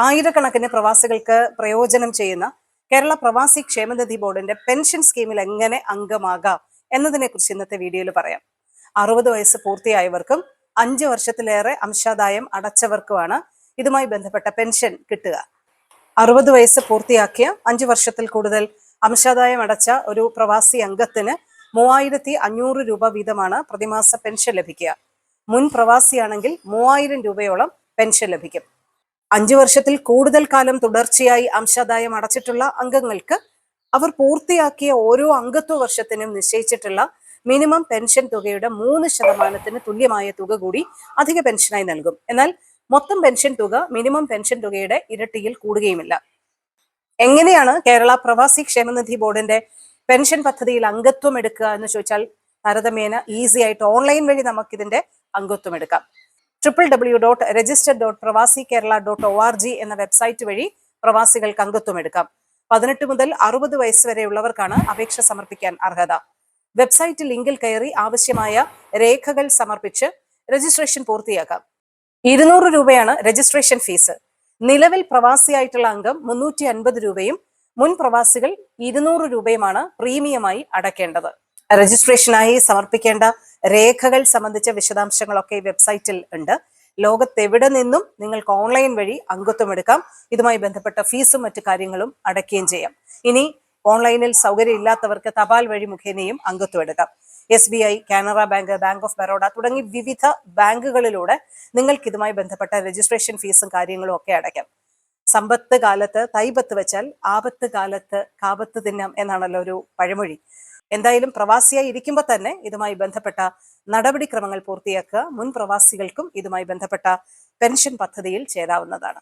ആയിരക്കണക്കിന് പ്രവാസികൾക്ക് പ്രയോജനം ചെയ്യുന്ന കേരള പ്രവാസി ക്ഷേമനിധി ബോർഡിന്റെ പെൻഷൻ സ്കീമിൽ എങ്ങനെ അംഗമാകാം എന്നതിനെ കുറിച്ച് ഇന്നത്തെ വീഡിയോയിൽ പറയാം. 60 വയസ്സ് പൂർത്തിയായവർക്കും 5 വർഷത്തിലേറെ അംശാദായം അടച്ചവർക്കുമാണ് ഇതുമായി ബന്ധപ്പെട്ട പെൻഷൻ കിട്ടുക. 60 വയസ്സ് പൂർത്തിയാക്കിയ 5 വർഷത്തിൽ കൂടുതൽ അംശാദായം അടച്ച ഒരു പ്രവാസി അംഗത്തിന് 3500 രൂപ വീതമാണ് പ്രതിമാസ പെൻഷൻ ലഭിക്കുക. മുൻ പ്രവാസിയാണെങ്കിൽ 3000 രൂപയോളം പെൻഷൻ ലഭിക്കും. 5 വർഷത്തിൽ കൂടുതൽ കാലം തുടർച്ചയായി അംശാദായം അടച്ചിട്ടുള്ള അംഗങ്ങൾക്ക് അവർ പൂർത്തിയാക്കിയ ഓരോ അംഗത്വ വർഷത്തിനും നിശ്ചയിച്ചിട്ടുള്ള മിനിമം പെൻഷൻ തുകയുടെ 3% തുല്യമായ തുക കൂടി അധിക പെൻഷനായി നൽകും. എന്നാൽ മൊത്തം പെൻഷൻ തുക മിനിമം പെൻഷൻ തുകയുടെ ഇരട്ടിയിൽ കൂടുകയുമില്ല. എങ്ങനെയാണ് കേരള പ്രവാസി ക്ഷേമനിധി ബോർഡിന്റെ പെൻഷൻ പദ്ധതിയിൽ അംഗത്വം എടുക്കുക എന്ന് ചോദിച്ചാൽ താരതമ്യേന ഈസി ആയിട്ട് ഓൺലൈൻ വഴി നമുക്കിതിന്റെ അംഗത്വം എടുക്കാം. www.register.pravasikerala.org എന്ന വെബ്സൈറ്റ് വഴി പ്രവാസികൾക്ക് അംഗത്വം എടുക്കാം. 18 മുതൽ 60 വയസ്സ് വരെയുള്ളവർക്കാണ് അപേക്ഷ സമർപ്പിക്കാൻ അർഹത. വെബ്സൈറ്റ് ലിങ്കിൽ കയറി ആവശ്യമായ രേഖകൾ സമർപ്പിച്ച് രജിസ്ട്രേഷൻ പൂർത്തിയാക്കാം. 200 രൂപയാണ് രജിസ്ട്രേഷൻ ഫീസ്. നിലവിൽ പ്രവാസിയായിട്ടുള്ള അംഗം 350 രൂപയും മുൻ പ്രവാസികൾ 200 രൂപയുമാണ് പ്രീമിയമായി അടയ്ക്കേണ്ടത്. രജിസ്ട്രേഷനായി സമർപ്പിക്കേണ്ട രേഖകൾ സംബന്ധിച്ച വിശദാംശങ്ങളൊക്കെ വെബ്സൈറ്റിൽ ഉണ്ട്. ലോകത്തെവിടെ നിന്നും നിങ്ങൾക്ക് ഓൺലൈൻ വഴി അംഗത്വം എടുക്കാം. ഇതുമായി ബന്ധപ്പെട്ട ഫീസും മറ്റു കാര്യങ്ങളും അടയ്ക്കുകയും ചെയ്യാം. ഇനി ഓൺലൈനിൽ സൗകര്യം ഇല്ലാത്തവർക്ക് തപാൽ വഴി മുഖേനയും അംഗത്വം എടുക്കാം. SBI, Canara bank, bank of Baroda തുടങ്ങി വിവിധ ബാങ്കുകളിലൂടെ നിങ്ങൾക്ക് ഇതുമായി ബന്ധപ്പെട്ട രജിസ്ട്രേഷൻ ഫീസും കാര്യങ്ങളും ഒക്കെ അടയ്ക്കാം. സമ്പത്ത് കാലത്ത് തൈപത്ത് വെച്ചാൽ ആപത്ത് കാലത്ത് കാപത്ത് തിന്നാം എന്നാണല്ലോ ഒരു പഴമൊഴി. എന്തായാലും പ്രവാസിയായി ഇരിക്കുമ്പോൾ തന്നെ ഇതുമായി ബന്ധപ്പെട്ട നടപടിക്രമങ്ങൾ പൂർത്തിയാക്കുക. മുൻ പ്രവാസികൾക്കും ഇതുമായി ബന്ധപ്പെട്ട പെൻഷൻ പദ്ധതിയിൽ ചേരാവുന്നതാണ്.